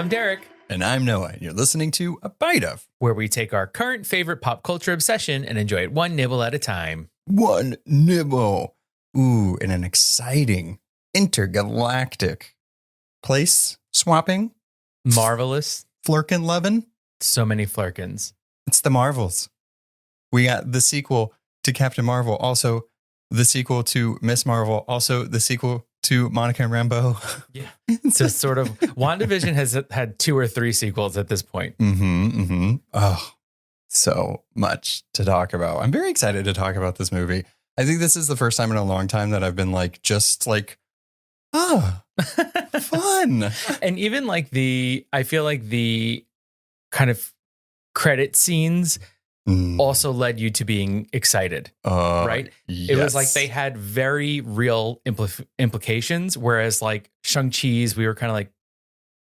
I'm Derek. And I'm Noah. And you're listening to A Bite of, where we take our current favorite pop culture obsession and enjoy it one nibble at a time. One nibble. Ooh, in an exciting intergalactic place swapping. Marvelous. Flerken lovin'. So many Flerkens. It's the Marvels. We got the sequel to Captain Marvel, also the sequel to Miss Marvel, also the sequel to Monica and Rambeau. Yeah. So sort of WandaVision has had 2 or 3 sequels at this point. Oh, so much to talk about. I'm very excited to talk about this movie. I think this is the first time in a long time that I've been fun. And even I feel like the kind of credit scenes also led you to being excited, right? Yes. It was like they had very real implications, whereas like Shang-Chi's, we were kind of like,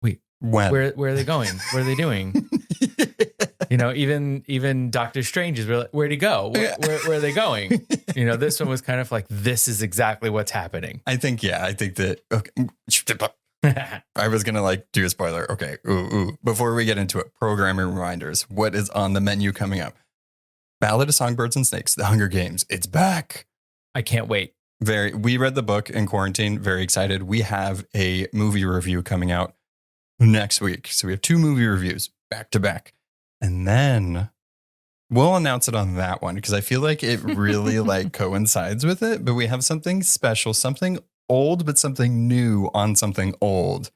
wait, where are they going? What are they doing? You know, even Doctor Strange's, we're like, where'd he go? Where are they going? You know, this one was kind of like, this is exactly what's happening. I think that, okay. I was going to do a spoiler. Okay. Before we get into it, programming reminders. What is on the menu coming up? Ballad of Songbirds and Snakes, The Hunger Games. It's back. I can't wait. We read the book in quarantine. Very excited. We have a movie review coming out next week. So we have 2 movie reviews back to back. And then we'll announce it on that one because I feel like it really coincides with it. But we have something special, something old, but something new on something old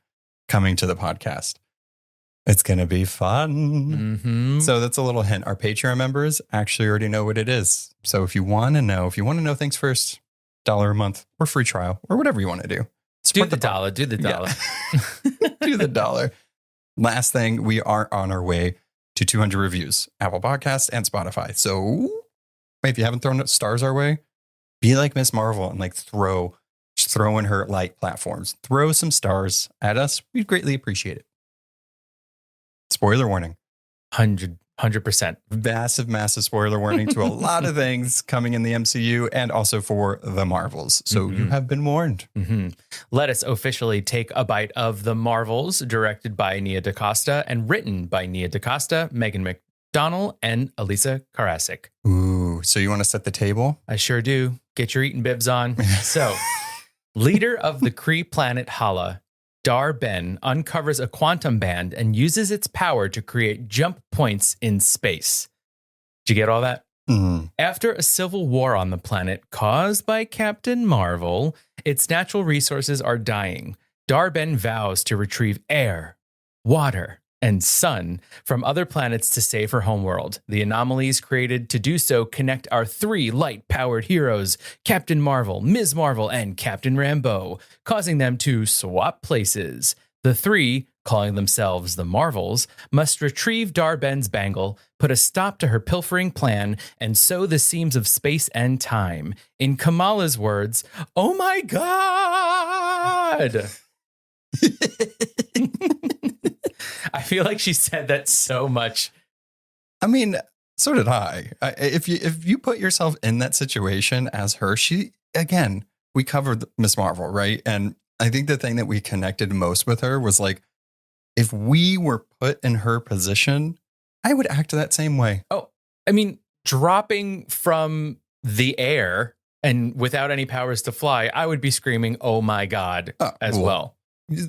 coming to the podcast. It's going to be fun. Mm-hmm. So that's a little hint. Our Patreon members actually already know what it is. So if you want to know things first, $1 a month or free trial or whatever you want to do. Do the dollar. Do the dollar. Yeah. Do the dollar. Last thing, we are on our way to 200 reviews, Apple Podcasts and Spotify. So if you haven't thrown stars our way, be like Miss Marvel and throw in her light platforms. Throw some stars at us. We'd greatly appreciate it. Spoiler warning. 100%. Massive spoiler warning to a lot of things coming in the MCU and also for the Marvels. So you have been warned. Mm-hmm. Let us officially take a bite of The Marvels, directed by Nia DaCosta and written by Nia DaCosta, Megan McDonnell, and Elisa Karasik. Ooh, so you want to set the table? I sure do. Get your eating bibs on. So, leader of the Kree planet Hala, Dar-Ben uncovers a quantum band and uses its power to create jump points in space. Did you get all that? Mm. After a civil war on the planet caused by Captain Marvel, its natural resources are dying. Dar-Ben vows to retrieve air, water, and sun from other planets to save her homeworld. The anomalies created to do so connect our 3 light-powered heroes, Captain Marvel, Ms. Marvel, and Captain Rambeau, causing them to swap places. The 3, calling themselves the Marvels, must retrieve Dar-Ben's bangle, put a stop to her pilfering plan, and sew the seams of space and time. In Kamala's words, oh my God! I feel like she said that so much. I mean, so did I. If you put yourself in that situation as her, we covered Miss Marvel, right? And I think the thing that we connected most with her was if we were put in her position, I would act that same way. Oh, I mean, dropping from the air and without any powers to fly, I would be screaming, oh my God, as well.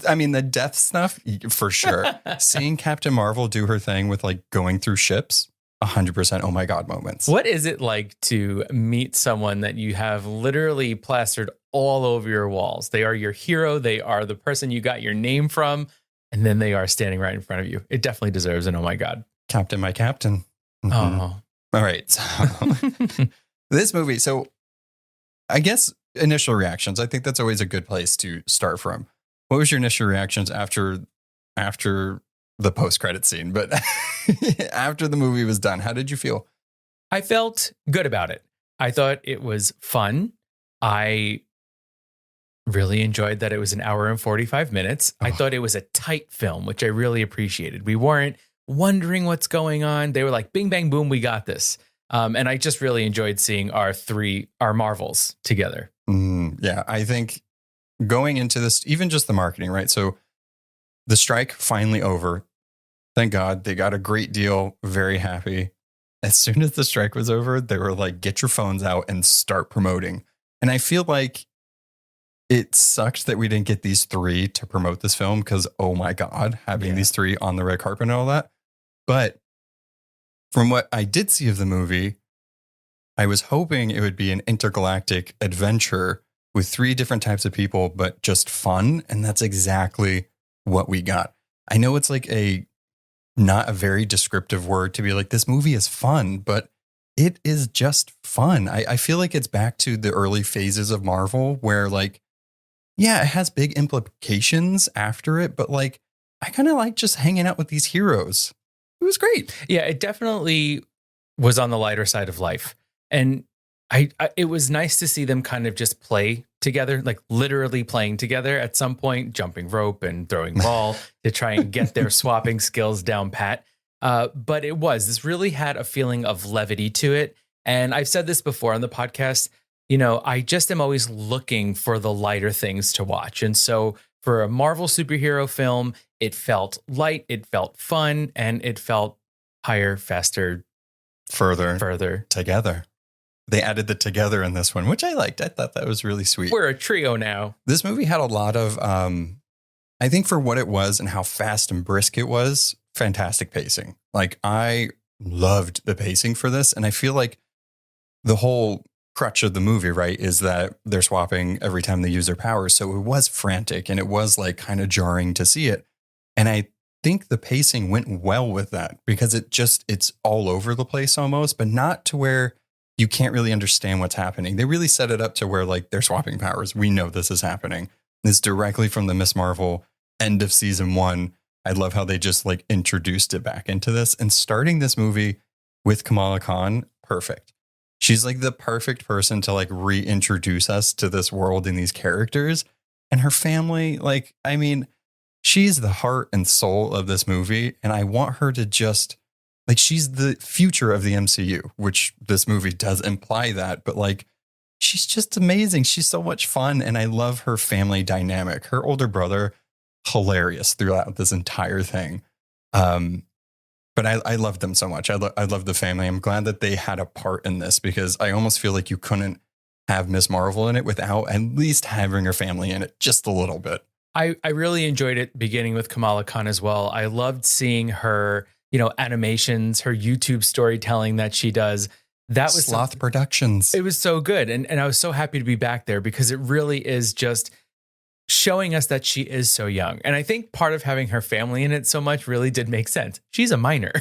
I mean, the death stuff, for sure. Seeing Captain Marvel do her thing with going through ships, 100% oh my God moments. What is it like to meet someone that you have literally plastered all over your walls? They are your hero. They are the person you got your name from. And then they are standing right in front of you. It definitely deserves an oh my God. Captain, my captain. Mm-hmm. Oh. All right. So this movie. So I guess initial reactions. I think that's always a good place to start from. What was your initial reactions after the post-credit scene? But after the movie was done, how did you feel? I felt good about it. I thought it was fun. I really enjoyed that it was an hour and 45 minutes. I thought it was a tight film, which I really appreciated. We weren't wondering what's going on. They were like, bing, bang, boom, we got this. And I just really enjoyed seeing our Marvels together. Yeah, I think going into this, even just the marketing, right? So the strike finally over. Thank God. They got a great deal. Very happy. As soon as the strike was over, they were like, get your phones out and start promoting. And I feel like it sucked that we didn't get these three to promote this film because, oh my God, having these three on the red carpet and all that. But from what I did see of the movie, I was hoping it would be an intergalactic adventure with three different types of people, but just fun. And that's exactly what we got. I know it's like not a very descriptive word to be like, this movie is fun, but it is just fun. I feel like it's back to the early phases of Marvel where like, yeah, it has big implications after it, but like, I kind of like just hanging out with these heroes. It was great. Yeah, it definitely was on the lighter side of life. And it was nice to see them kind of just play together, like literally playing together at some point, jumping rope and throwing ball to try and get their swapping skills down pat. But this really had a feeling of levity to it. And I've said this before on the podcast, I just am always looking for the lighter things to watch. And so for a Marvel superhero film, it felt light, it felt fun, and it felt higher, faster, further together. They added the together in this one, which I liked. I thought that was really sweet. We're a trio now. This movie had a lot of, I think for what it was and how fast and brisk it was, fantastic pacing. Like I loved the pacing for this. And I feel like the whole crutch of the movie, right, is that they're swapping every time they use their powers. So it was frantic and it was like kind of jarring to see it. And I think the pacing went well with that because it's all over the place almost, but not to where you can't really understand what's happening. They really set it up to where like they're swapping powers. We know this is happening. This directly from the Miss Marvel end of season 1. I love how they just like introduced it back into this and starting this movie with Kamala Khan. Perfect. She's like the perfect person to like reintroduce us to this world and these characters and her family. Like, I mean, she's the heart and soul of this movie. And I want her to just like, she's the future of the MCU, which this movie does imply that, but like, she's just amazing. She's so much fun. And I love her family dynamic. Her older brother, hilarious throughout this entire thing. But I love them so much. I love the family. I'm glad that they had a part in this because I almost feel like you couldn't have Miss Marvel in it without at least having her family in it just a little bit. I really enjoyed it beginning with Kamala Khan as well. I loved seeing her, animations, her YouTube storytelling that she does. That was Sloth Productions. It was so good. And I was so happy to be back there because it really is just showing us that she is so young. And I think part of having her family in it so much really did make sense. She's a minor.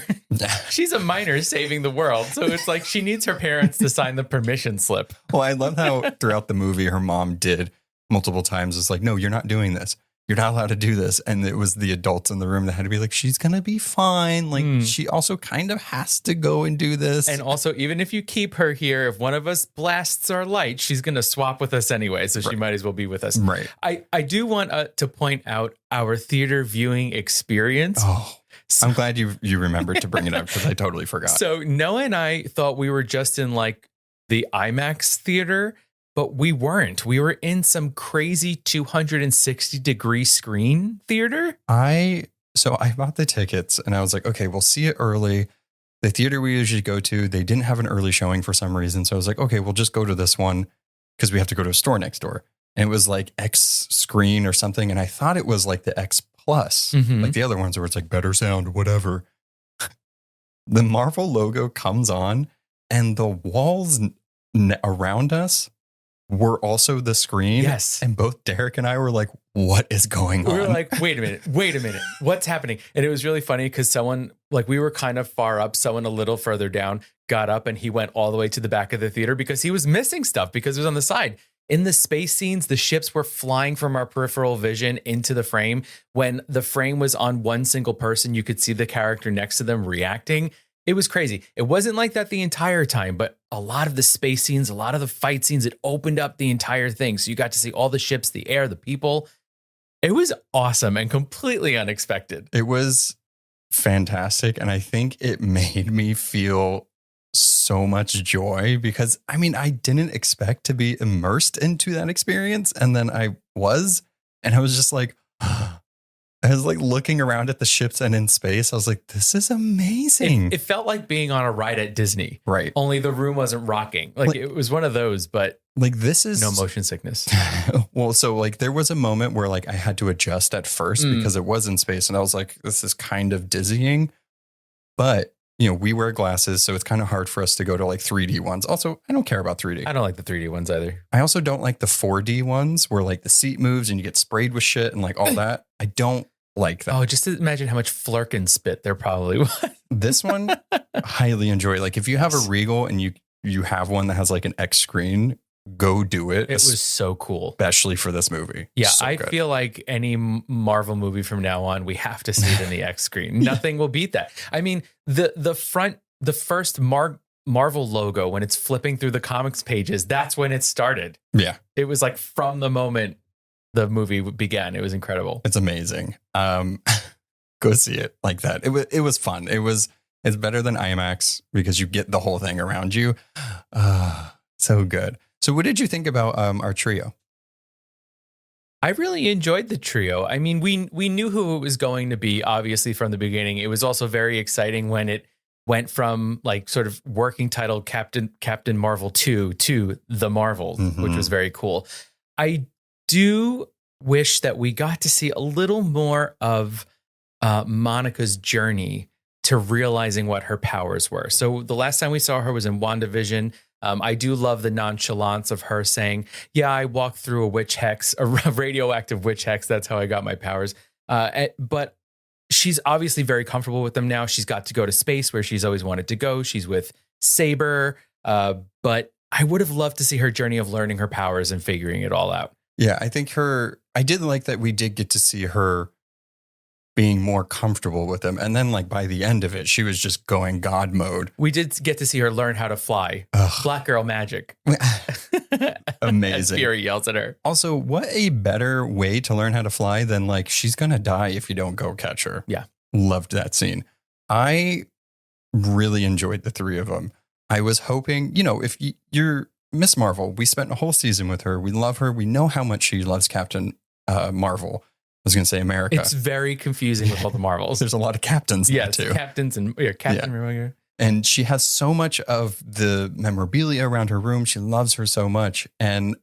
She's a minor saving the world. So it's like she needs her parents to sign the permission slip. Well, I love how throughout the movie, her mom did multiple times. It's like, no, you're not doing this. You're not allowed to do this. And it was the adults in the room that had to be like, she's going to be fine. Like she also kind of has to go and do this. And also, even if you keep her here, if one of us blasts our light, she's going to swap with us anyway. So she might as well be with us. Right. I do want to point out our theater viewing experience. Oh, I'm glad you remembered to bring it up because I totally forgot. So Noah and I thought we were just in like the IMAX theater. But we weren't. We were in some crazy 260-degree screen theater. So I bought the tickets and I was like, okay, we'll see it early. The theater we usually go to, they didn't have an early showing for some reason. So I was like, okay, we'll just go to this one because we have to go to a store next door. And it was like X screen or something. And I thought it was like the X Plus, like the other ones where it's like better sound, whatever. The Marvel logo comes on and the walls around us were also the screen. Yes. And both Derek and I were like, what is going on? We were like, wait a minute. What's happening? And it was really funny because someone, like we were kind of far up, someone a little further down got up and he went all the way to the back of the theater because he was missing stuff because it was on the side. In the space scenes, the ships were flying from our peripheral vision into the frame. When the frame was on one single person, you could see the character next to them reacting. It was crazy. It wasn't like that the entire time, but a lot of the space scenes, a lot of the fight scenes, it opened up the entire thing. So you got to see all the ships, the air, the people. It was awesome and completely unexpected. It was fantastic. And I think it made me feel so much joy because I mean, I didn't expect to be immersed into that experience. And then I was, and I was just like, I was like looking around at the ships and in space. I was like, this is amazing. It felt like being on a ride at Disney. Right. Only the room wasn't rocking. Like it was one of those, but like this is no motion sickness. Well, so like there was a moment where like I had to adjust at first because it was in space and I was like, this is kind of dizzying. But, you know, we wear glasses, so it's kind of hard for us to go to like 3D ones. Also, I don't care about 3D. I don't like the 3D ones either. I also don't like the 4D ones where like the seat moves and you get sprayed with shit and like all that. I don't like that. Oh, just to imagine how much Flerken spit there probably was. This one, highly enjoy. Like if you have a Regal and you have one that has like an X screen, go do it. It was so cool. Especially for this movie. Yeah, so I feel like any Marvel movie from now on, we have to see it in the X screen. Nothing will beat that. I mean, the first Marvel logo, when it's flipping through the comics pages, that's when it started. Yeah. It was like from the moment the movie began. It was incredible. It's amazing. Go see it like that. It was fun. It's better than IMAX because you get the whole thing around you. So good. So what did you think about our trio? I really enjoyed the trio. I mean, we knew who it was going to be, obviously, from the beginning. It was also very exciting when it went from like sort of working title Captain Marvel 2 to The Marvels, which was very cool. I do wish that we got to see a little more of Monica's journey to realizing what her powers were. So the last time we saw her was in WandaVision. I do love the nonchalance of her saying, yeah, I walked through a witch hex, a radioactive witch hex. That's how I got my powers. But she's obviously very comfortable with them now. She's got to go to space where she's always wanted to go. She's with Saber. But I would have loved to see her journey of learning her powers and figuring it all out. Yeah, I think I did like that we did get to see her being more comfortable with them. And then like by the end of it, she was just going God mode. We did get to see her learn how to fly. Black girl magic. Amazing. Fury yells at her. Also, what a better way to learn how to fly than like, she's going to die if you don't go catch her. Yeah. Loved that scene. I really enjoyed the three of them. I was hoping, you know, if you're Miss Marvel, we spent a whole season with her. We love her. We know how much she loves Captain Marvel. I was going to say America. It's very confusing with all the Marvels. There's a lot of captains there too. Captains and Captain. Yeah. And she has so much of the memorabilia around her room. She loves her so much. And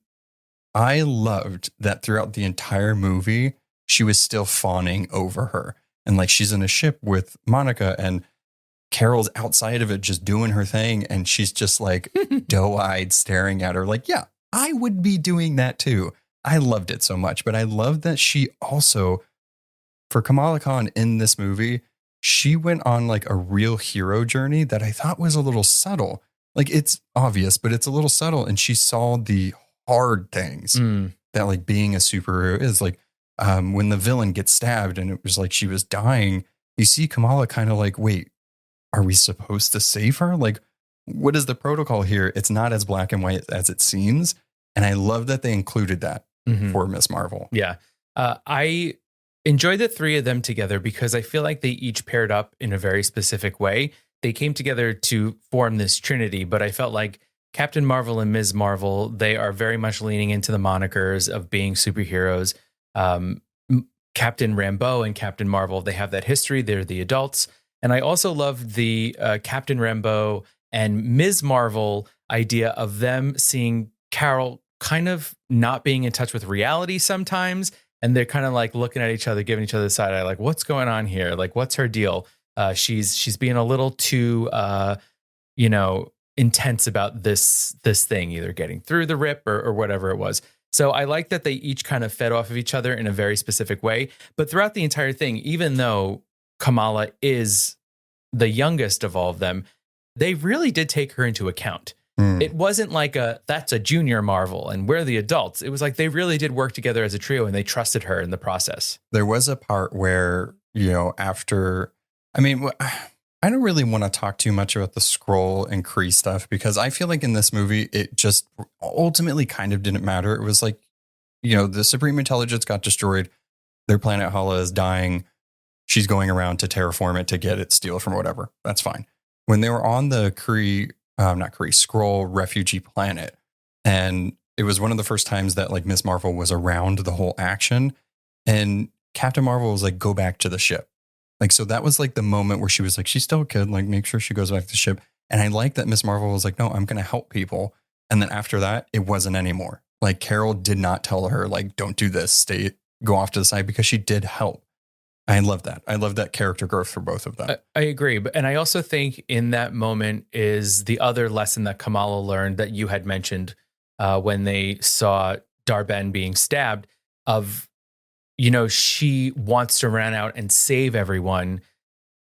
I loved that throughout the entire movie, she was still fawning over her. And like she's in a ship with Monica and Carol's outside of it just doing her thing. And she's just like doe-eyed staring at her like, yeah, I would be doing that too. I loved it so much, but I love that she also, for Kamala Khan in this movie, she went on like a real hero journey that I thought was a little subtle. Like it's obvious, but it's a little subtle. And she saw the hard things that like being a superhero is. Like when the villain gets stabbed and it was like she was dying, you see Kamala kind of like, wait, are we supposed to save her? Like, what is the protocol here? It's not as black and white as it seems. And I love that they included that for Miss Marvel. Yeah. I enjoy the three of them together because I feel like they each paired up in a very specific way. They came together to form this trinity, but I felt like Captain Marvel and Ms. Marvel, they are very much leaning into the monikers of being superheroes. Captain Rambeau and Captain Marvel, they have that history. They're the adults. And I also love the Captain Rambeau and Ms. Marvel idea of them seeing Carol kind of not being in touch with reality sometimes. And they're kind of like looking at each other, giving each other the side eye, like, what's going on here? Like, what's her deal? She's being a little too, intense about this thing, either getting through the rip or whatever it was. So I like that they each kind of fed off of each other in a very specific way. But throughout the entire thing, even though Kamala is the youngest of all of them, they really did take her into account. It wasn't like that's a junior Marvel and we're the adults. It was like they really did work together as a trio and they trusted her in the process. There was a part where, after, I don't really want to talk too much about the Skrull and Kree stuff because I feel like in this movie, it just ultimately kind of didn't matter. It was like, the Supreme Intelligence got destroyed. Their planet Hala is dying. She's going around to terraform it to get its steel from whatever. That's fine. When they were on the Skrull refugee planet. And it was one of the first times that like Miss Marvel was around the whole action. And Captain Marvel was like, go back to the ship. Like, so that was like the moment where she was like, she's still a kid, like make sure she goes back to the ship. And I like that Miss Marvel was like, no, I'm going to help people. And then after that, it wasn't anymore. Like Carol did not tell her like, don't do this, go off to the side, because she did help. I love that. I love that character growth for both of them. I agree. And I also think in that moment is the other lesson that Kamala learned that you had mentioned when they saw Dar-Benn being stabbed of, she wants to run out and save everyone,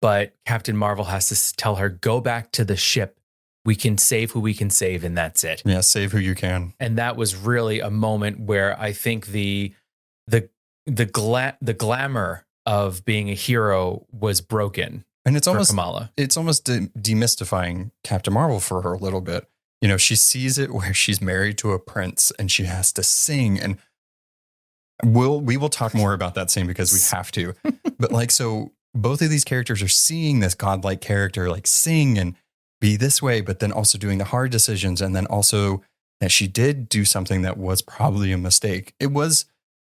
but Captain Marvel has to tell her, go back to the ship. We can save who we can save, and that's it. Yeah, save who you can. And that was really a moment where I think the glamour of being a hero was broken. And it's almost Kamala. It's almost demystifying Captain Marvel for her a little bit. She sees it where she's married to a prince and she has to sing. And we will talk more about that scene because we have to. But like, so both of these characters are seeing this godlike character like sing and be this way, but then also doing the hard decisions. And then also that she did do something that was probably a mistake. It was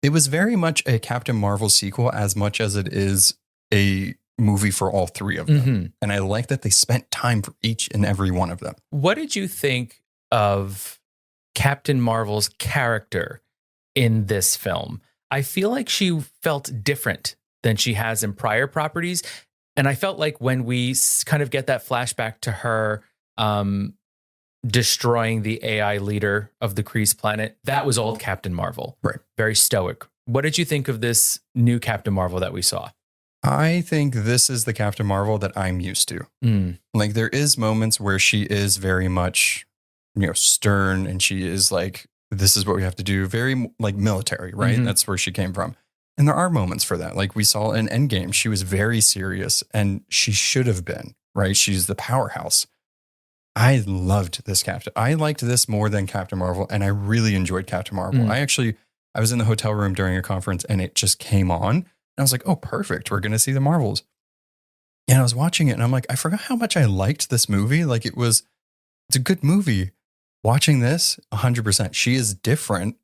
very much a Captain Marvel sequel as much as it is a movie for all three of them. Mm-hmm. And I like that they spent time for each and every one of them. What did you think of Captain Marvel's character in this film? I feel like she felt different than she has in prior properties. And I felt like when we kind of get that flashback to her destroying the AI leader of the Kree planet, that was old Captain Marvel. Right. Very stoic. What did you think of this new Captain Marvel that we saw? I think this is the Captain Marvel that I'm used to. Like there is moments where she is very much, stern, and she is like, this is what we have to do. Very like military, right? Mm-hmm. That's where she came from. And there are moments for that. Like we saw in Endgame, she was very serious and she should have been, right? She's the powerhouse. I loved this Captain. I liked this more than Captain Marvel, and I really enjoyed Captain Marvel. I was in the hotel room during a conference and it just came on. And I was like, oh, perfect. We're going to see the Marvels. And I was watching it and I'm like, I forgot how much I liked this movie. Like it's a good movie. Watching this, 100%. She is different,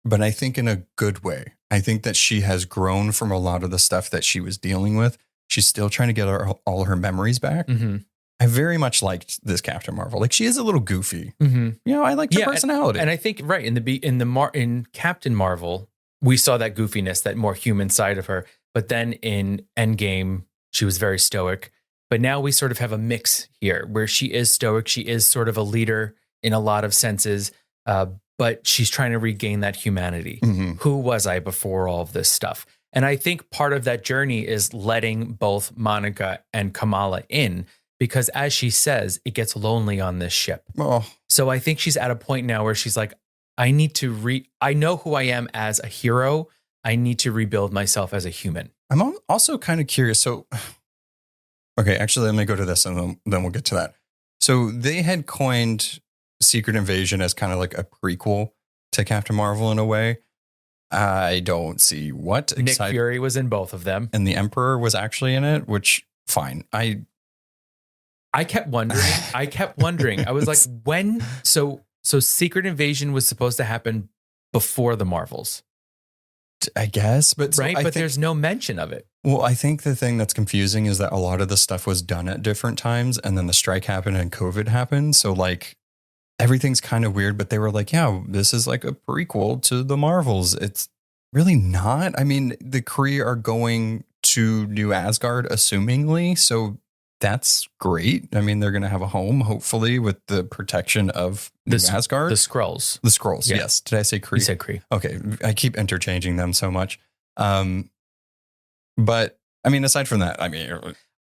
but I think in a good way. I think that she has grown from a lot of the stuff that she was dealing with. She's still trying to get all her memories back. Mm-hmm. I very much liked this Captain Marvel. Like she is a little goofy. Mm-hmm. I liked her personality. And I think right in Captain Marvel, we saw that goofiness, that more human side of her. But then in Endgame, she was very stoic. But now we sort of have a mix here where she is stoic. She is sort of a leader in a lot of senses, but she's trying to regain that humanity. Mm-hmm. Who was I before all of this stuff? And I think part of that journey is letting both Monica and Kamala in. Because as she says, it gets lonely on this ship. Oh. So I think she's at a point now where she's like, I know who I am as a hero. I need to rebuild myself as a human. I'm also kind of curious. So, okay, actually, let me go to this and then we'll get to that. So they had coined Secret Invasion as kind of like a prequel to Captain Marvel in a way. I don't see what. Nick Fury was in both of them. And the Emperor was actually in it, which, fine. I kept wondering. I was like, when? So Secret Invasion was supposed to happen before the Marvels, I guess, but right. But there's no mention of it. Well, I think the thing that's confusing is that a lot of the stuff was done at different times, and then the strike happened and COVID happened. So like everything's kind of weird. But they were like, yeah, this is like a prequel to the Marvels. It's really not. I mean, the Kree are going to New Asgard, assumingly. So that's great. I mean, they're going to have a home, hopefully, with the protection of New Asgard. The Skrulls. The Skrulls, yeah. Yes. Did I say Kree? You said Kree. Okay. I keep interchanging them so much. But, I mean, aside from that,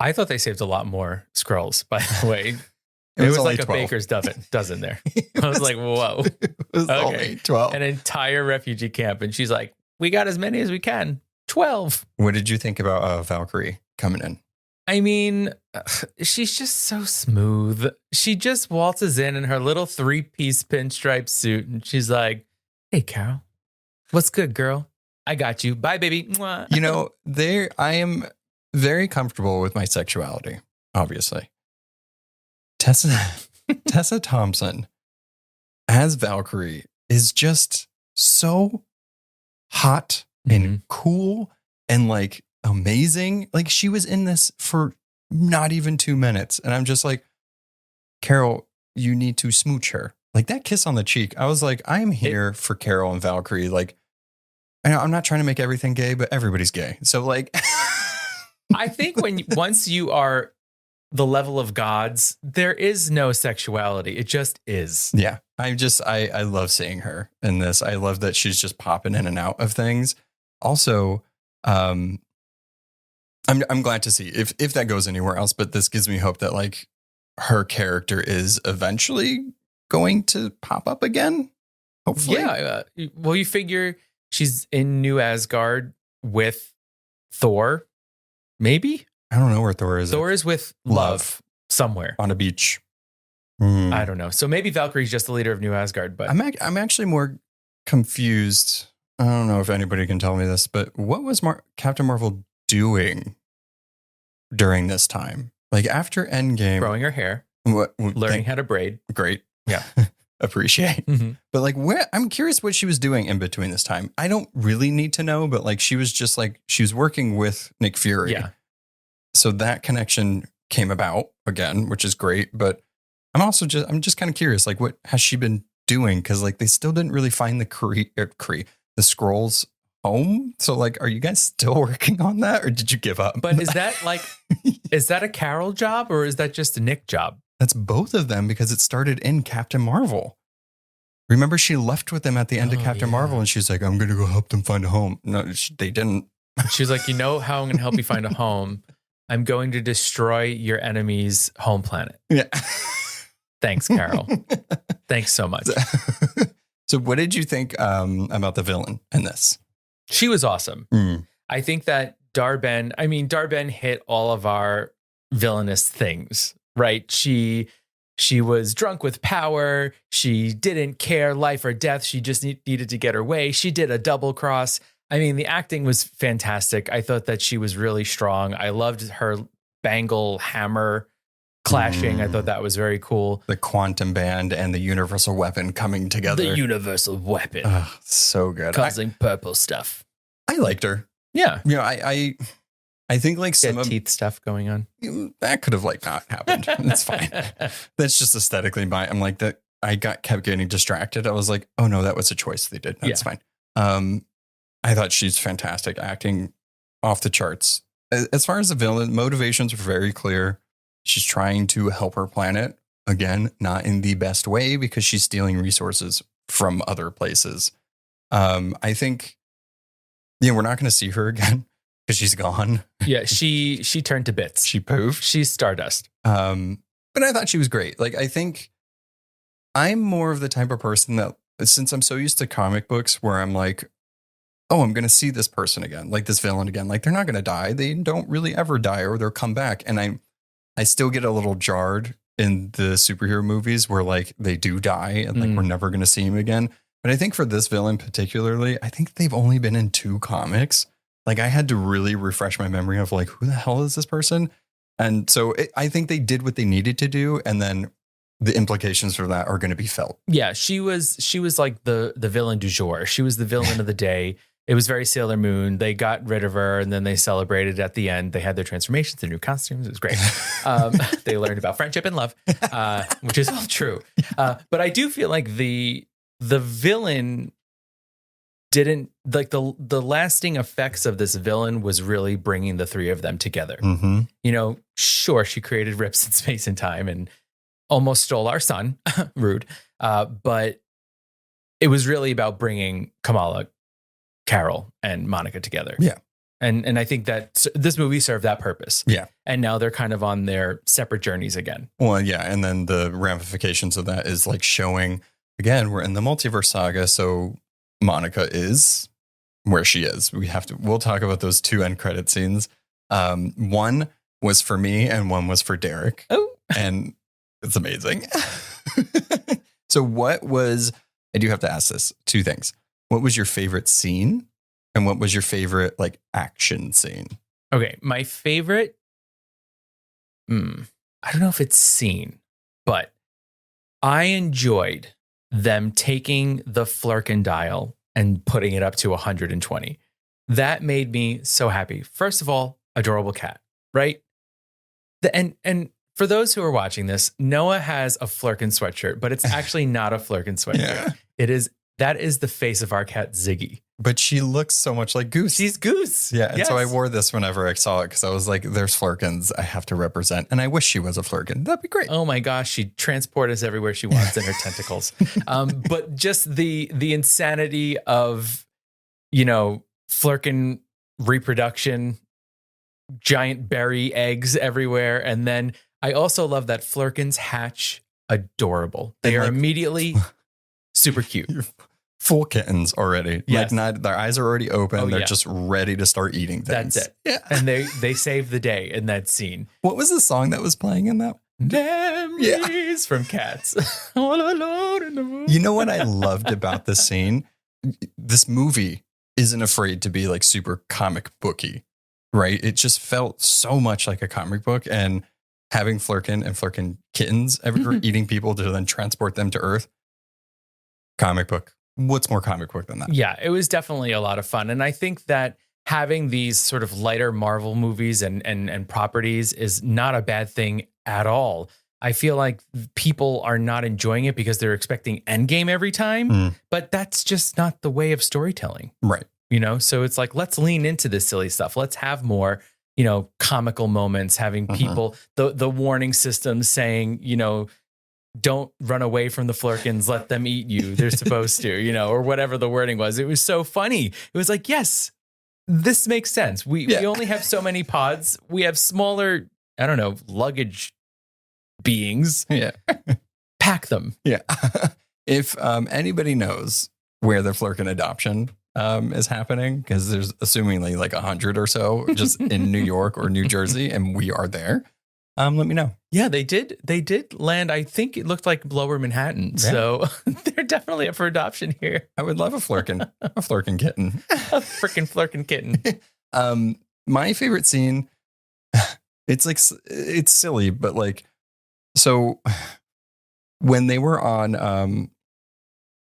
I thought they saved a lot more Skrulls, by the way. It was like 12. A baker's dozen there. I was like, whoa. It was only 12. An entire refugee camp. And she's like, we got as many as we can. 12. What did you think about Valkyrie coming in? I mean, she's just so smooth. She just waltzes in her little 3-piece pinstripe suit. And she's like, hey, Carol, what's good, girl? I got you. Bye, baby. Mwah. I am very comfortable with my sexuality, obviously. Tessa Thompson as Valkyrie is just so hot and cool and like amazing. Like she was in this for not even 2 minutes. And I'm just like, Carol, you need to smooch her. Like that kiss on the cheek. I was like, I'm here for Carol and Valkyrie. Like, I'm not trying to make everything gay, but everybody's gay. So like, I think once you are the level of gods, there is no sexuality. It just is. Yeah. I love seeing her in this. I love that she's just popping in and out of things. Also, I'm glad to see if that goes anywhere else, but this gives me hope that like her character is eventually going to pop up again. Hopefully. Yeah. Well, you figure she's in New Asgard with Thor. Maybe? I don't know where Thor is. Thor is with Love somewhere on a beach. I don't know. So maybe Valkyrie's just the leader of New Asgard, but I'm actually more confused. I don't know if anybody can tell me this, but what was Captain Marvel doing during this time? Like after Endgame, growing her hair, learning how to braid. Great. Yeah. Appreciate. Mm-hmm. But like I'm curious what she was doing in between this time. I don't really need to know, but like she was just like she was working with Nick Fury. Yeah. So that connection came about again, which is great. But I'm just kind of curious, like what has she been doing? Because like they still didn't really find the Skrulls home. So like, are you guys still working on that, or did you give up? But is that like, is that a Carol job or is that just a Nick job? That's both of them because it started in Captain Marvel. Remember, she left with them at the end of Captain Marvel, and she's like, "I'm going to go help them find a home." No, they didn't. She's like, "You know how I'm going to help you find a home? I'm going to destroy your enemy's home planet." Yeah. Thanks, Carol. Thanks so much. So what did you think about the villain in this? She was awesome. I think that Dar-Benn hit all of our villainous things, right? She was drunk with power. She didn't care life or death. She just needed to get her way. She did a double cross. I mean, the acting was fantastic. I thought that she was really strong. I loved her bangle hammer clashing. I thought that was very cool. The quantum band and the universal weapon coming together. The universal weapon. So good. Causing purple stuff. I liked her. Yeah. You know, I think like some teeth stuff going on. That could have like not happened. It's fine. That's just aesthetically I'm like that. I kept getting distracted. I was like, oh no, that was a choice they did. That's fine. I thought she's fantastic, acting off the charts. As far as the villain, motivations are very clear. She's trying to help her planet. Again, not in the best way because she's stealing resources from other places. I think, we're not going to see her again because she's gone. Yeah, she turned to bits. She poofed. She's stardust. But I thought she was great. Like, I think I'm more of the type of person that, since I'm so used to comic books where I'm like, oh, I'm going to see this person again, like this villain again. Like, they're not going to die. They don't really ever die, or they'll come back. And I still get a little jarred in the superhero movies where like they do die and like we're never going to see him again. But I think for this villain particularly, I think they've only been in 2 comics. Like I had to really refresh my memory of like, who the hell is this person? And so I think they did what they needed to do. And then the implications for that are going to be felt. Yeah, she was like the villain du jour. She was the villain of the day. It was very Sailor Moon. They got rid of her and then they celebrated at the end. They had their transformations, their new costumes. It was great. They learned about friendship and love, which is all true. But I do feel like the villain didn't, like the lasting effects of this villain was really bringing the 3 of them together. Mm-hmm. You know, sure, she created rips in space and time and almost stole our sun. Rude. But it was really about bringing Kamala, Carol, and Monica together. Yeah. And I think that this movie served that purpose. Yeah. And now they're kind of on their separate journeys again. Well, yeah. And then the ramifications of that is like showing, again, we're in the multiverse saga. So Monica is where she is. We'll talk about those 2 end credit scenes. One was for me and one was for Derek. Oh. And it's amazing. So I do have to ask this, 2 things. What was your favorite scene? And what was your favorite like action scene? Okay. My favorite, I don't know if it's scene, but I enjoyed them taking the Flerken dial and putting it up to 120. That made me so happy. First of all, adorable cat, right? And for those who are watching this, Noah has a Flerken sweatshirt, but it's actually not a Flerken sweatshirt. Yeah. That is the face of our cat Ziggy. But she looks so much like Goose. She's Goose. Yeah. And so I wore this whenever I saw it because I was like, there's Flerkens I have to represent. And I wish she was a Flerken. That'd be great. Oh my gosh. She'd transport us everywhere she wants in her tentacles. But just the insanity of, Flerken reproduction, giant berry eggs everywhere. And then I also love that Flerkens hatch adorable. They are immediately super cute. Full kittens already. Yes. Like their eyes are already open. They're just ready to start eating things. That's it. Yeah. And they save the day in that scene. What was the song that was playing in that? Memories from Cats. All alone in the room. You know what I loved about this scene? This movie isn't afraid to be like super comic booky, right? It just felt so much like a comic book, and having Flerken and Flerken kittens everywhere eating people to then transport them to Earth. Comic book. What's more comic book than that? Yeah, it was definitely a lot of fun. And I think that having these sort of lighter Marvel movies and properties is not a bad thing at all. I feel like people are not enjoying it because they're expecting Endgame every time, but that's just not the way of storytelling. Right. So it's like, let's lean into this silly stuff. Let's have more, comical moments, having people, the warning system saying, don't run away from the Flerkens, let them eat you. They're supposed to, or whatever the wording was. It was so funny. It was like, yes, this makes sense. We only have so many pods. We have smaller, I don't know, luggage beings. Yeah. Pack them. Yeah. If anybody knows where the Flerken adoption is happening, because there's assumingly like 100 or so just in New York or New Jersey, and we are there. Let me know. Yeah, they did land. I think it looked like Lower Manhattan. Yeah. So they're definitely up for adoption here. I would love a Flerken, a Flerken kitten. A freaking Flerken kitten. My favorite scene, it's silly, but like, so when they were on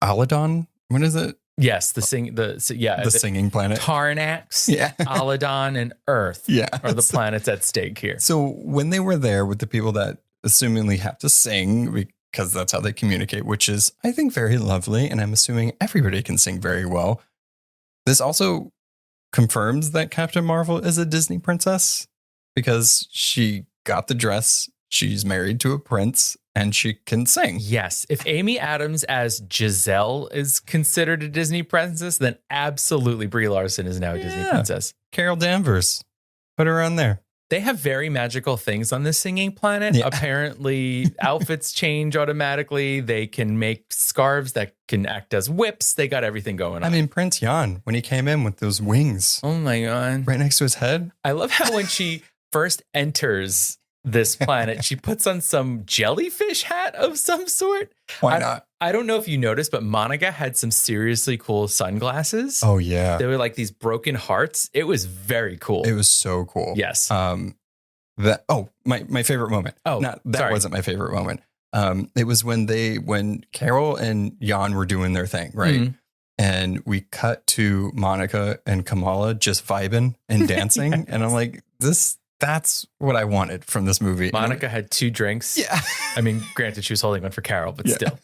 Aladon, what is it? Yes, the singing planet. Tarnax, Aladon, and Earth are the planets at stake here. So when they were there with the people that assumingly have to sing, because that's how they communicate, which is, I think, very lovely. And I'm assuming everybody can sing very well. This also confirms that Captain Marvel is a Disney princess because she got the dress. She's married to a prince. And she can sing. Yes. If Amy Adams as Giselle is considered a Disney princess, then absolutely Brie Larson is now a Disney princess. Carol Danvers. Put her on there. They have very magical things on this singing planet. Yeah. Apparently, outfits change automatically. They can make scarves that can act as whips. They got everything going on. I mean, Prince Jan, when he came in with those wings. Oh, my God. Right next to his head. I love how when she first enters this planet, she puts on some jellyfish hat of some sort. Why not? I don't know if you noticed, but Monica had some seriously cool sunglasses. Oh, yeah. They were like these broken hearts. It was very cool. It was so cool. Yes. My favorite moment. Wasn't my favorite moment. It was when Carol and Jan were doing their thing, right? Mm-hmm. And we cut to Monica and Kamala just vibing and dancing. Yes. And I'm like, that's what I wanted from this movie. Monica had 2 drinks. Yeah. I mean, granted, she was holding one for Carol, but still.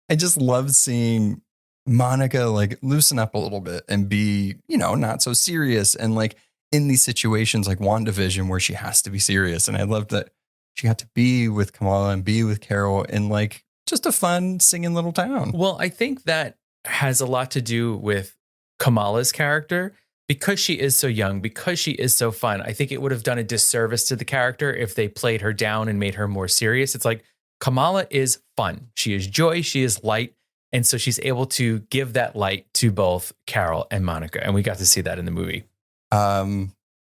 I just love seeing Monica like loosen up a little bit and be, not so serious. And like in these situations like WandaVision where she has to be serious. And I love that she got to be with Kamala and be with Carol in like just a fun singing little town. Well, I think that has a lot to do with Kamala's character. Because she is so young, because she is so fun, I think it would have done a disservice to the character if they played her down and made her more serious. It's like Kamala is fun. She is joy. She is light. And so she's able to give that light to both Carol and Monica. And we got to see that in the movie.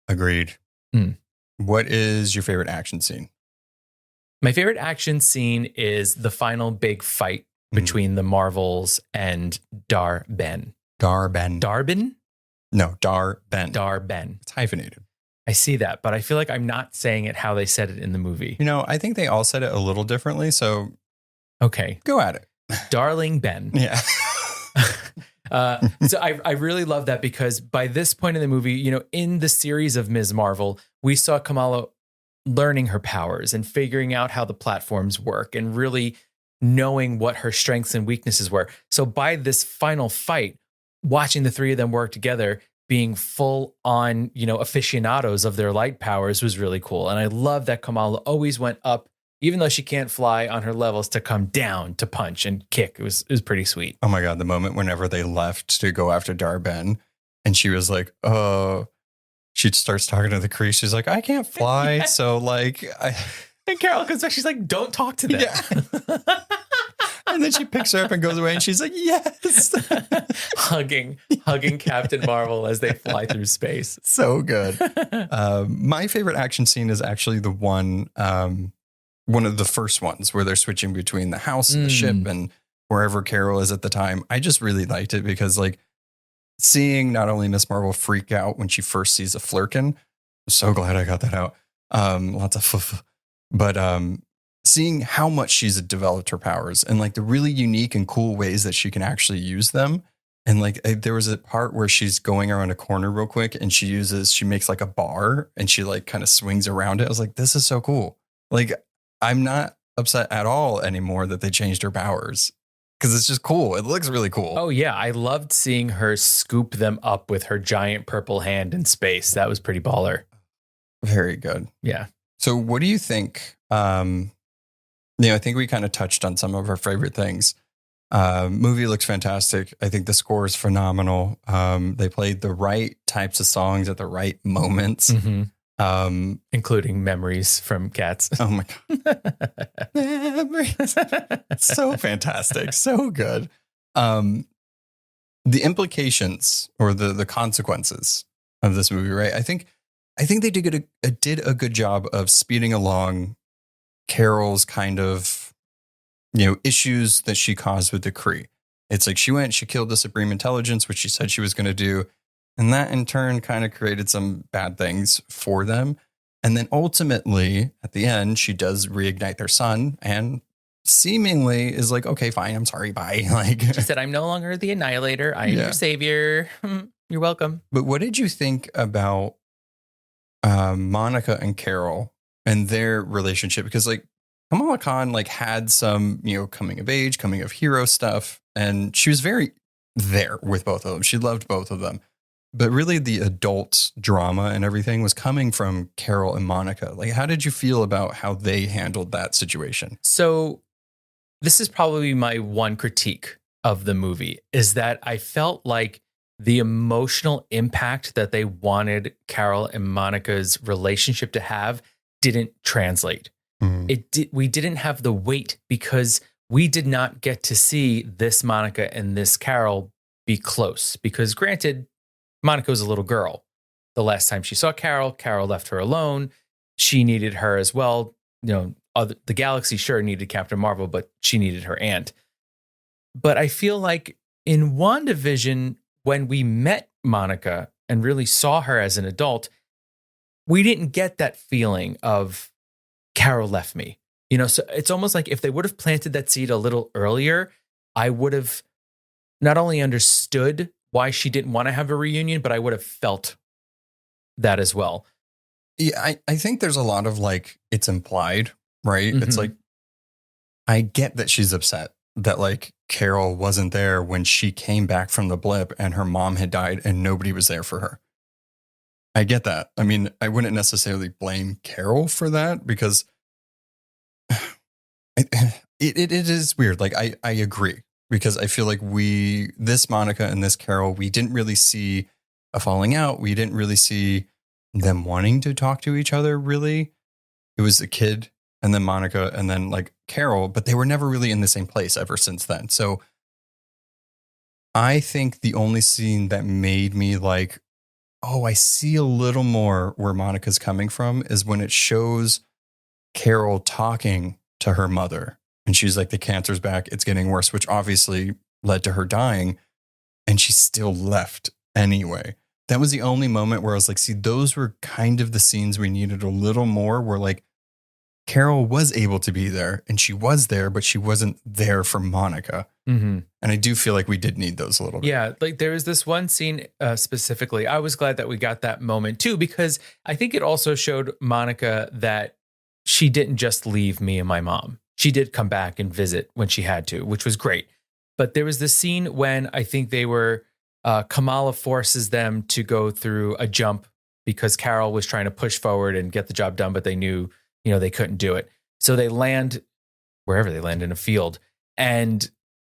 Agreed. What is your favorite action scene? My favorite action scene is the final big fight between the Marvels and Dar-Ben. Dar-Ben? No, Dar-Ben. Dar-Ben. It's hyphenated. I see that, but I feel like I'm not saying it how they said it in the movie. I think they all said it a little differently, so okay. Go at it. Darling Ben. Yeah. So I really love that because by this point in the movie, you know, in the series of Ms. Marvel, we saw Kamala learning her powers and figuring out how the platforms work and really knowing what her strengths and weaknesses were. So by this final fight, watching the three of them work together, being full on, you know, aficionados of their light powers was really cool. And I love that Kamala always went up, even though she can't fly on her levels, to come down to punch and kick. It was pretty sweet. Oh my God, the moment whenever they left to go after Darben and she was like, oh, she starts talking to the Kree. She's like, I can't fly. So like, and Carol comes back. She's like, don't talk to them. Yeah. And then she picks her up and goes away and she's like, yes. hugging Captain Marvel as they fly through space. So good. My favorite action scene is actually the one of the first ones where they're switching between the house and the ship and wherever Carol is at the time. I just really liked it because like seeing not only Miss Marvel freak out when she first sees a Flerken. I'm so glad I got that out. Lots of but seeing how much she's developed her powers and like the really unique and cool ways that she can actually use them. And like there was a part where she's going around a corner real quick and she makes like a bar and she like kind of swings around it. I was like, this is so cool. Like I'm not upset at all anymore that they changed her powers because it's just cool. It looks really cool. Oh yeah. I loved seeing her scoop them up with her giant purple hand in space. That was pretty baller. Very good. Yeah. So what do you think? I think we kind of touched on some of our favorite things. Movie looks fantastic. I think the score is phenomenal. They played the right types of songs at the right moments. Including Memories from Cats. Oh my God. Memories. So fantastic. So good. The implications or the consequences of this movie, right? I think they did a good job of speeding along Carol's kind of, issues that she caused with the Kree. It's like she killed the Supreme Intelligence, which she said she was going to do. And that in turn kind of created some bad things for them. And then ultimately at the end, she does reignite their son and seemingly is like, okay, fine. I'm sorry. Bye. Like she said, I'm no longer the Annihilator. I am your savior. You're welcome. But what did you think about Monica and Carol and their relationship? Because like Kamala Khan like had some, coming of age, coming of hero stuff. And she was very there with both of them. She loved both of them. But really the adult drama and everything was coming from Carol and Monica. Like, how did you feel about how they handled that situation? So this is probably my one critique of the movie is that I felt like the emotional impact that they wanted Carol and Monica's relationship to have didn't translate. We didn't have the weight because we did not get to see this Monica and this Carol be close. Because granted, Monica was a little girl. The last time she saw Carol left her alone. She needed her as well. The galaxy sure needed Captain Marvel, but she needed her aunt. But I feel like in WandaVision, when we met Monica and really saw her as an adult, we didn't get that feeling of Carol left me. So it's almost like if they would have planted that seed a little earlier, I would have not only understood why she didn't want to have a reunion, but I would have felt that as well. Yeah, I think there's a lot of like, it's implied, right? It's like, I get that she's upset that like Carol wasn't there when she came back from the blip and her mom had died and nobody was there for her. I get that. I mean, I wouldn't necessarily blame Carol for that because it is weird. Like I agree because I feel like this Monica and this Carol, we didn't really see a falling out. We didn't really see them wanting to talk to each other. Really. It was a kid and then Monica and then like Carol, but they were never really in the same place ever since then. So I think the only scene that made me like, oh, I see a little more where Monica's coming from is when it shows Carol talking to her mother. And she's like, the cancer's back. It's getting worse, which obviously led to her dying. And she still left anyway. That was the only moment where I was like, see, those were kind of the scenes we needed a little more where like Carol was able to be there, and she was there, but she wasn't there for Monica. Mm-hmm. And I do feel like we did need those a little bit. Yeah, like there was this one scene specifically. I was glad that we got that moment too, because I think it also showed Monica that she didn't just leave me and my mom. She did come back and visit when she had to, which was great. But there was this scene when I think they were, Kamala forces them to go through a jump because Carol was trying to push forward and get the job done, but they knew, they couldn't do it. So they land wherever they land, in a field, and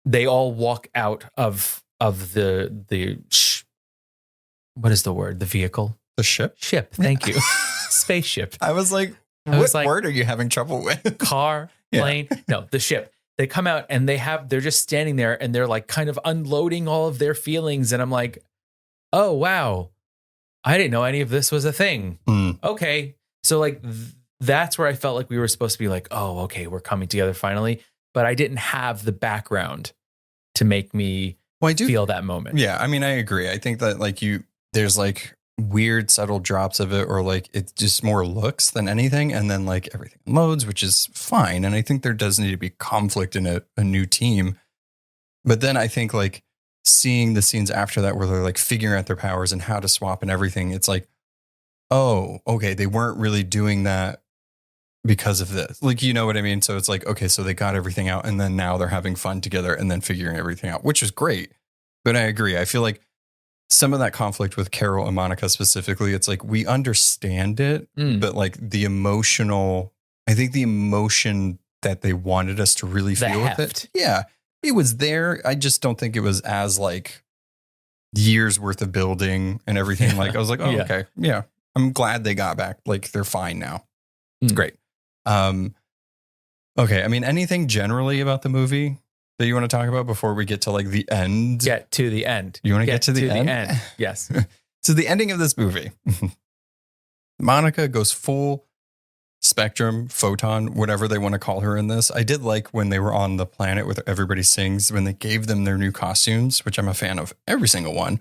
they all walk out of the what is the word? The vehicle? The ship? Ship. Thank you. Spaceship. I was like, what word are you having trouble with? Car, plane. Yeah. No, the ship. They come out and they're just standing there and they're like kind of unloading all of their feelings. And I'm like, oh, wow. I didn't know any of this was a thing. Okay. So like, that's where I felt like we were supposed to be like, oh, okay, we're coming together finally. But I didn't have the background to make me feel that moment. Yeah. I mean, I agree. I think that like there's like weird subtle drops of it, or like it's just more looks than anything. And then like everything loads, which is fine. And I think there does need to be conflict in a new team. But then I think like seeing the scenes after that where they're like figuring out their powers and how to swap and everything, it's like, oh, okay, they weren't really doing that because of this. Like, you know what I mean? So it's like, okay, so they got everything out and then now they're having fun together and then figuring everything out, which is great. But I agree. I feel like some of that conflict with Carol and Monica specifically, it's like we understand it, but like I think the emotion that they wanted us to really feel with it. Yeah, it was there. I just don't think it was as like years worth of building and everything. Like I was like, oh, okay. Yeah. I'm glad they got back. Like they're fine now. It's great. Okay. I mean, anything generally about the movie that you want to talk about before we get to like the end? Get to the end. You want to get to the end? Yes. So the ending of this movie, Monica goes full spectrum, photon, whatever they want to call her in this. I did like when they were on the planet with Everybody Sings, when they gave them their new costumes, which I'm a fan of every single one,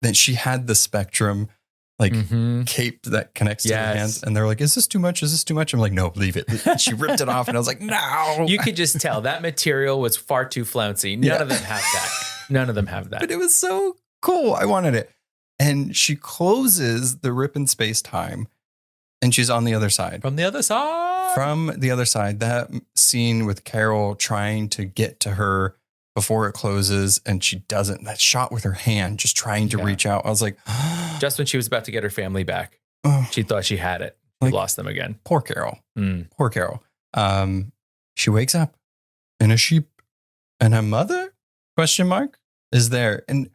that she had the spectrum like cape that connects to the hands. And they're like, is this too much? Is this too much? I'm like, no, leave it. She ripped it off and I was like, no. You could just tell that material was far too flouncy. None of them have that. None of them have that. But it was so cool. I wanted it. And she closes the rip in space time and she's on the other side. From the other side. From the other side. That scene with Carol trying to get to her before it closes and she doesn't. That shot with her hand, just trying to reach out. I was like, just when she was about to get her family back, she thought she had it. She like, lost them again. Poor Carol. Poor Carol. She wakes up in a sheep and her mother, ? Is there. And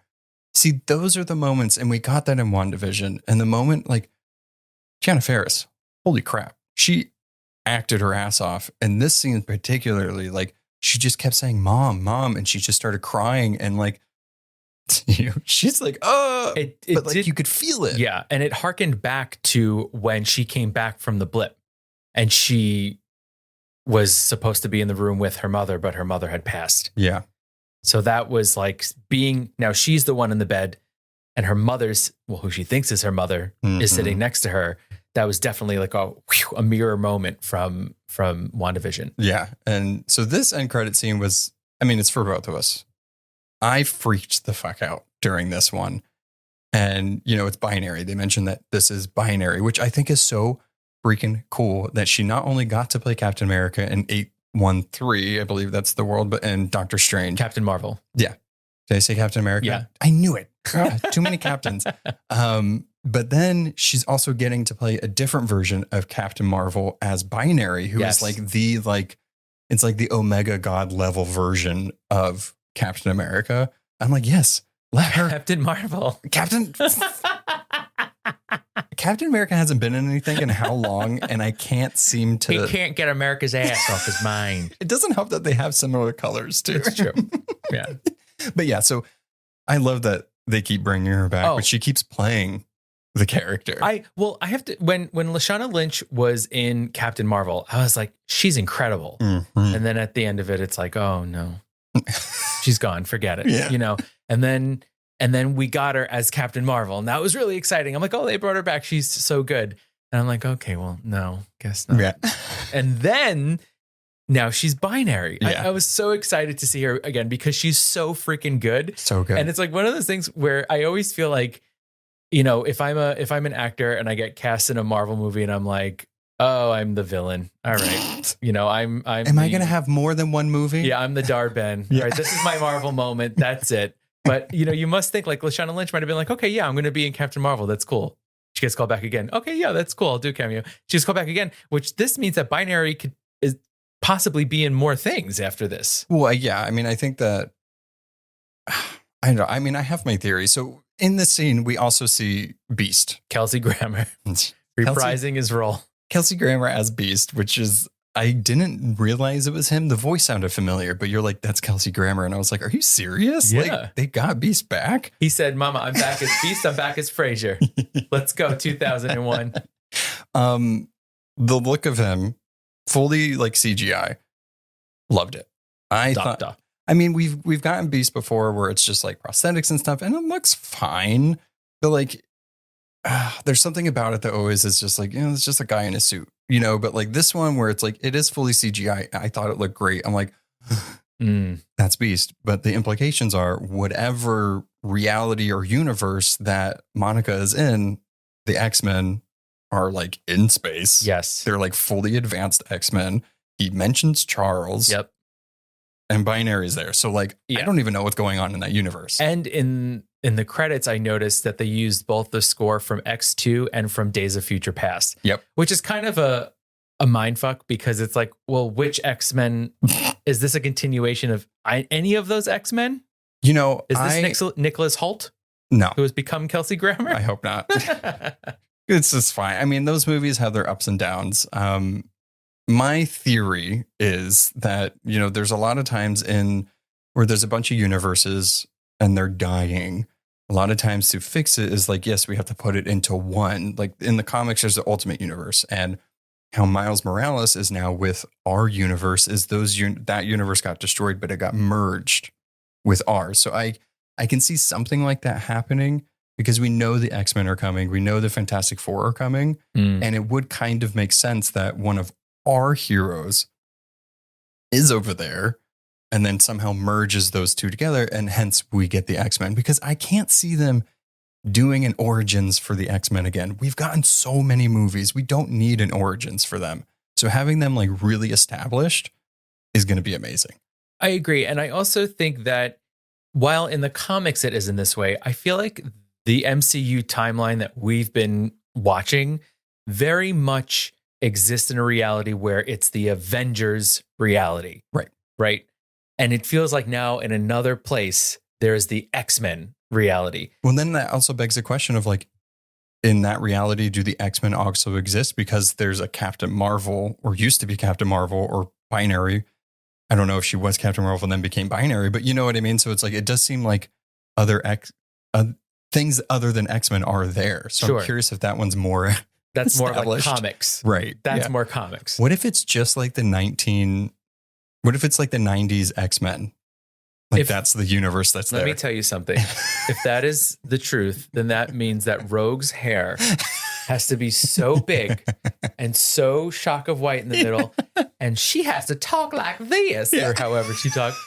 see, those are the moments. And we got that in WandaVision. And the moment like Tiana Ferris, holy crap. She acted her ass off. And this scene particularly, like, she just kept saying, mom, mom. And she just started crying. And like, she's like, oh, but like you could feel it. Yeah. And it harkened back to when she came back from the blip and she was supposed to be in the room with her mother, but her mother had passed. Yeah. So that was like now she's the one in the bed and her mother's, who she thinks is her mother, is sitting next to her. That was definitely like a mirror moment from WandaVision. Yeah. And so this end credit scene was, I mean, it's for both of us. I freaked the fuck out during this one. And, it's binary. They mentioned that this is binary, which I think is so freaking cool that she not only got to play Captain America in 813, I believe that's the world, but in Doctor Strange. Captain Marvel. Yeah. Did I say Captain America? Yeah. I knew it. Too many captains. But then she's also getting to play a different version of Captain Marvel as binary, who is like it's like the Omega God level version of Captain America. I'm like, yes, let her. Captain Marvel. Captain America hasn't been in anything in how long? And I can't seem to. He can't get America's ass off his mind. It doesn't help that they have similar colors too. It's true. Yeah. But yeah, so I love that they keep bringing her back, but she keeps playing the character. I have to, when Lashana Lynch was in Captain Marvel, I was like, she's incredible. And then at the end of it, it's like, oh no, she's gone. Forget it. Yeah. And then we got her as Captain Marvel and that was really exciting. I'm like, oh, they brought her back. She's so good. And I'm like, okay, well, no, guess not. Yeah. And then now she's binary. Yeah. I was so excited to see her again because she's so freaking good. So good. And it's like one of those things where I always feel like, you know, if I'm an actor and I get cast in a Marvel movie and I'm like, oh, I'm the villain. All right. You know, I'm Am I going to have more than one movie? Yeah, I'm the Darben. Yeah. All right, this is my Marvel moment. That's it. But, you know, you must think like Lashana Lynch might have been like, okay, yeah, I'm going to be in Captain Marvel. That's cool. She gets called back again. Okay, yeah, that's cool. I'll do a cameo. She gets called back again, which this means that binary could possibly be in more things after this. Well, yeah. I mean, I think that, I don't know. I mean, I have my theory. So in this scene, we also see Beast. Kelsey Grammer reprising his role. Kelsey Grammer as Beast, which is, I didn't realize it was him. The voice sounded familiar, but you're like, that's Kelsey Grammer. And I was like, are you serious? Yeah. Like, they got Beast back? He said, Mama, I'm back as Beast. I'm back as Frasier. Let's go, 2001. The look of him, fully like CGI, loved it. I thought, I mean, we've gotten Beast before where it's just like prosthetics and stuff, and it looks fine. But like, there's something about it that always is just like, you know, it's just a guy in a suit, you know. But like this one where it's like it is fully CGI, I thought it looked great. I'm like, that's Beast. But the implications are whatever reality or universe that Monica is in, the X-Men are like in space. Yes, they're like fully advanced X-Men. He mentions Charles. Yep. And binary's there. So like, I don't even know what's going on in that universe. And in the credits, I noticed that they used both the score from X2 and from Days of Future Past. Yep. Which is kind of a mindfuck because it's like, well, which X-Men is this a continuation of any of those X-Men? You know, is this Nicholas Hoult? No. Who has become Kelsey Grammer? I hope not. It's just fine. I mean, those movies have their ups and downs. My theory is that, you know, there's a lot of times in where there's a bunch of universes and they're dying. A lot of times to fix it is like, yes, we have to put it into one. Like in the comics, there's the Ultimate Universe, and how Miles Morales is now with our universe is that universe got destroyed, but it got merged with ours. So I can see something like that happening because we know the X-Men are coming. We know the Fantastic Four are coming. And it would kind of make sense that one of our heroes is over there and then somehow merges those two together, and hence we get the X-Men, because I can't see them doing an origins for the X-Men again. We've gotten so many movies. We don't need an origins for them. So having them like really established is going to be amazing. I agree. And I also think that while in the comics it isn't this way, I feel like the MCU timeline that we've been watching very much exists in a reality where it's the Avengers reality. Right. And it feels like now in another place, there's the X-Men reality. Well, then that also begs the question of like, in that reality, do the X-Men also exist? Because there's a Captain Marvel, or used to be Captain Marvel, or binary. I don't know if she was Captain Marvel and then became binary, but you know what I mean? So it's like, it does seem like other things other than X-Men are there. So I'm curious if that one's more That's more like comics. Right. That's more comics. What if it's just like what if it's like the 90s X-Men? Like that's the universe that's there. Let me tell you something. If that is the truth, then that means that Rogue's hair has to be so big and so shock of white in the middle. And she has to talk like this, or however she talks.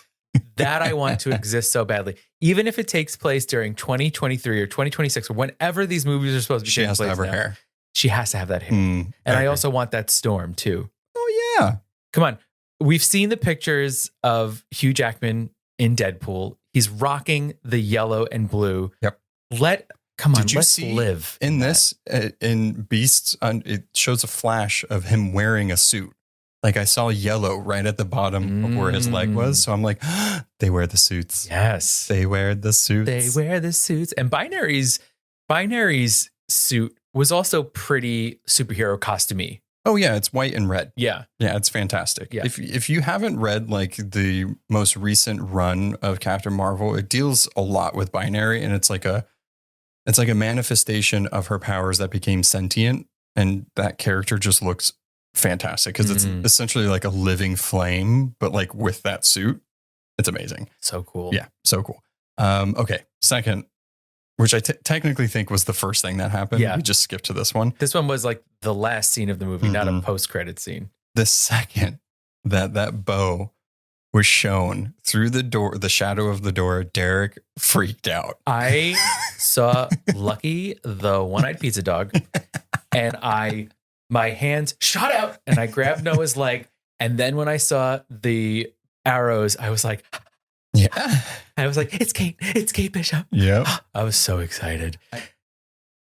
That I want to exist so badly. Even if it takes place during 2023 or 2026 or whenever these movies are supposed to be taking place. She has to have her hair. She has to have that hair. And I also want that Storm too. Oh, yeah. Come on. We've seen the pictures of Hugh Jackman in Deadpool. He's rocking the yellow and blue. Yep. Let's live. In this, in Beasts, it shows a flash of him wearing a suit. Like I saw yellow right at the bottom of where his leg was. So I'm like, they wear the suits. Yes. They wear the suits. They wear the suits. And Binary's suit was also pretty superhero costumey. Oh yeah, it's white and red. Yeah. Yeah, it's fantastic. Yeah. If you haven't read like the most recent run of Captain Marvel, it deals a lot with Binary, and it's like a manifestation of her powers that became sentient, and that character just looks fantastic because it's essentially like a living flame, but like with that suit. It's amazing. So cool. Yeah, so cool. Okay, second which I technically think was the first thing that happened. Yeah. We just skipped to this one. This one was like the last scene of the movie, not a post-credit scene. The second that bow was shown through the door, the shadow of the door, Derek freaked out. I saw Lucky, the one-eyed pizza dog, and my hands shot out and I grabbed Noah's leg. And then when I saw the arrows, I was like, yeah. I was like, it's Kate Bishop. Yeah. I was so excited.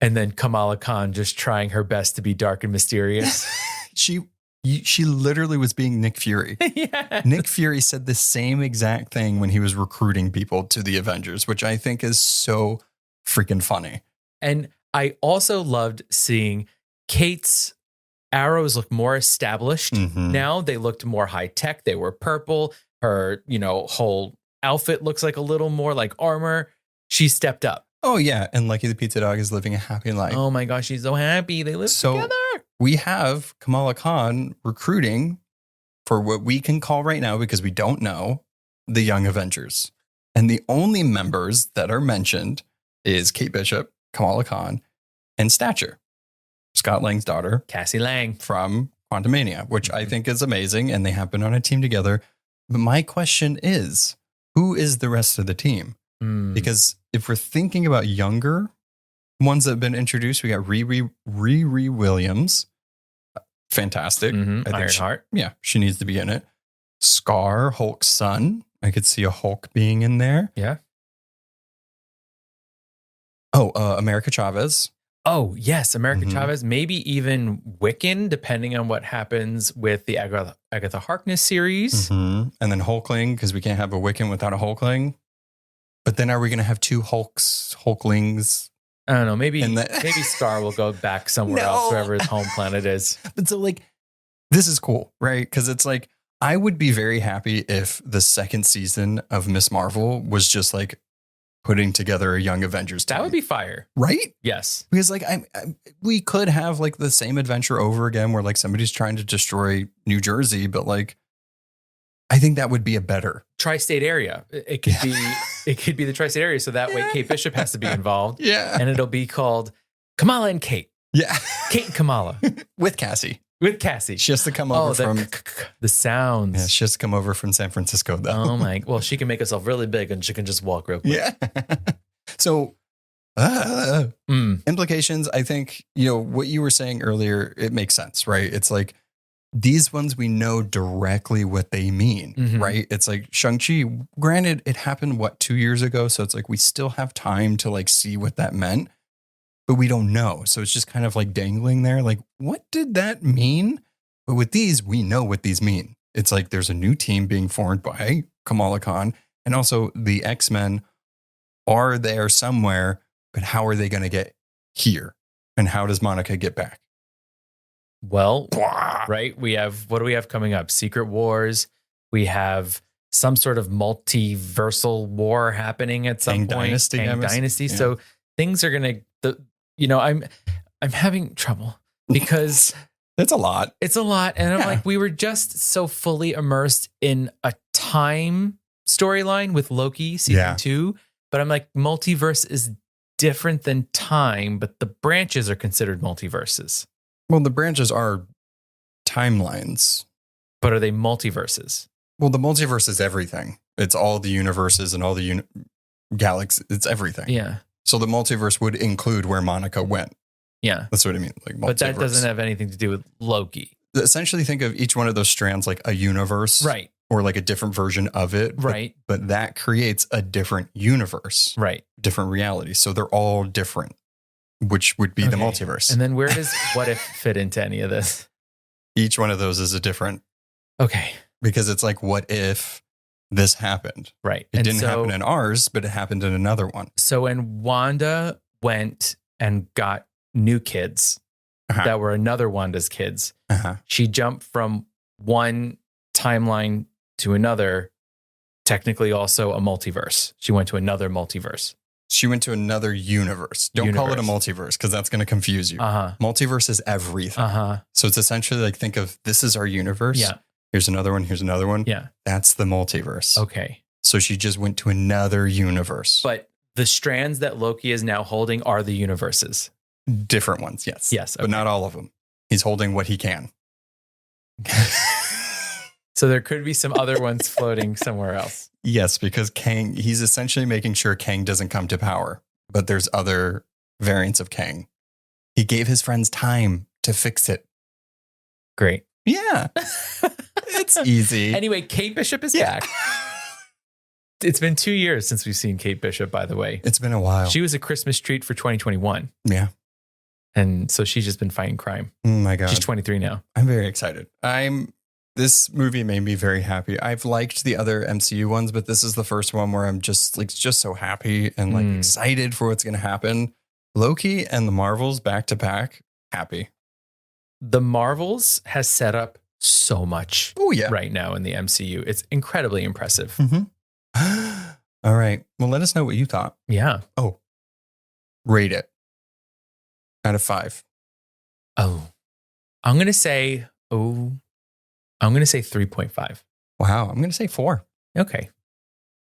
And then Kamala Khan just trying her best to be dark and mysterious. She literally was being Nick Fury. Yeah. Nick Fury said the same exact thing when he was recruiting people to the Avengers, which I think is so freaking funny. And I also loved seeing Kate's arrows look more established. Now they looked more high tech. They were purple. Her, whole outfit looks like a little more like armor. She stepped up. Oh, yeah. And Lucky the Pizza Dog is living a happy life. Oh my gosh, she's so happy. They live together. We have Kamala Khan recruiting for what we can call right now, because we don't know, the Young Avengers. And the only members that are mentioned is Kate Bishop, Kamala Khan, and Stature, Scott Lang's daughter, Cassie Lang from Quantumania, which I think is amazing. And they have been on a team together. But my question is, who is the rest of the team? Because if we're thinking about younger ones that have been introduced, we got Riri Williams. Fantastic. Ironheart. She needs to be in it. Scar, Hulk's son. I could see a Hulk being in there. Yeah. Oh, America Chavez. Oh, yes. America Chavez. Maybe even Wiccan, depending on what happens with the Agatha Harkness series. And then Hulkling, because we can't have a Wiccan without a Hulkling. But then are we going to have two Hulklings? I don't know. Maybe Scar will go back somewhere else, wherever his home planet is. But so this is cool, right? Because it's I would be very happy if the second season of Miss Marvel was just putting together a Young Avengers team. That would be fire. Right? Yes. Because we could have the same adventure over again where somebody's trying to destroy New Jersey, but I think that would be a better tri-state area. It could be the tri-state area. So that way Kate Bishop has to be involved. Yeah. And it'll be called Kamala and Kate. Yeah. Kate and Kamala. With Cassie. She has to come over from the sounds. Yeah, she has to come over from San Francisco though. Oh my. Well, she can make herself really big and she can just walk real quick. Yeah. So implications, I think, what you were saying earlier, it makes sense, right? It's these ones we know directly what they mean, right? It's Shang-Chi, granted, it happened, 2 years ago? So it's we still have time to see what that meant, but we don't know. So it's just kind of dangling there. What did that mean? But with these, we know what these mean. It's there's a new team being formed by Kamala Khan, and also the X-Men are there somewhere, but how are they going to get here? And how does Monica get back? Well, right. What do we have coming up? Secret Wars. We have some sort of multiversal war happening at some point. Dynasty. Yeah. So things are going to, I'm having trouble because it's a lot. It's a lot. And I'm we were just so fully immersed in a time storyline with Loki season 2. But I'm multiverse is different than time, but the branches are considered multiverses. Well, the branches are timelines. But are they multiverses? Well, the multiverse is everything. It's all the universes and all the galaxies. It's everything. Yeah. So the multiverse would include where Monica went. Yeah. That's what I mean. But that doesn't have anything to do with Loki. Essentially, think of each one of those strands like a universe. Right. Or a different version of it. Right. But that creates a different universe. Right. Different reality. So they're all different, which would be the multiverse. And then where does What If fit into any of this? Each one of those is a different. Okay. Because it's what if this happened? Right. It didn't happen in ours, but it happened in another one. So when Wanda went and got new kids that were another Wanda's kids, she jumped from one timeline to another, technically also a multiverse. She went to another multiverse. She went to another universe. Don't call it a multiverse because that's going to confuse you. Multiverse is everything. So it's essentially think of this is our universe. Yeah. Here's another one. Here's another one. Yeah. That's the multiverse. Okay. So she just went to another universe. But The strands that Loki is now holding are the universes. Different ones, yes. Yes. But not all of them. He's holding what he can. So there could be some other ones floating somewhere else. Yes, because Kang, he's essentially making sure Kang doesn't come to power. But there's other variants of Kang. He gave his friends time to fix it. Great. Yeah. It's easy. Anyway, Kate Bishop is back. It's been 2 years since we've seen Kate Bishop, by the way. It's been a while. She was a Christmas treat for 2021. Yeah. And so she's just been fighting crime. Oh my God. She's 23 now. I'm very excited. This movie made me very happy. I've liked the other MCU ones, but this is the first one where I'm just so happy and excited for what's going to happen. Loki and the Marvels back to back, happy. The Marvels has set up so much right now in the MCU. It's incredibly impressive. Mm-hmm. All right. Well, let us know what you thought. Yeah. Oh, rate it out of 5. Oh, I'm going to say 3.5. Wow. I'm going to say 4. Okay.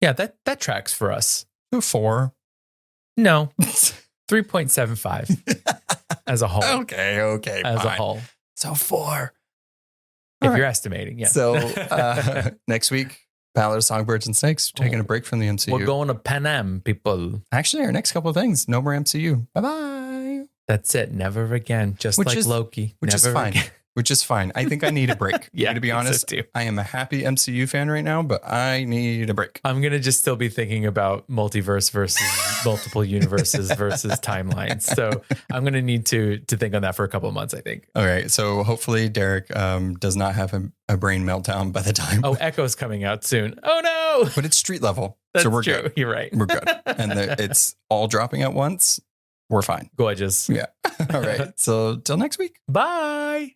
Yeah, that tracks for us. 4. No, 3.75 as a whole. Okay. As fine. a whole. So 4. If you're estimating, yeah. So next week, Ballad of Songbirds and Snakes, taking a break from the MCU. We're going to Pan Am, people. Actually, our next couple of things, no more MCU. Bye-bye. That's it. Never again. Just like Loki. Which Never is fine. Again. Which is fine. I think I need a break. Yeah, to be honest, so I am a happy MCU fan right now, but I need a break. I'm going to just still be thinking about multiverse versus multiple universes versus timelines. So I'm going to need to think on that for a couple of months, I think. All right. So hopefully Derek does not have a brain meltdown by the time. Oh, Echo's coming out soon. Oh, no. But it's street level. That's so we're true. good. You're right. We're good. And it's all dropping at once. We're fine. Gorgeous. Yeah. All right. So till next week. Bye.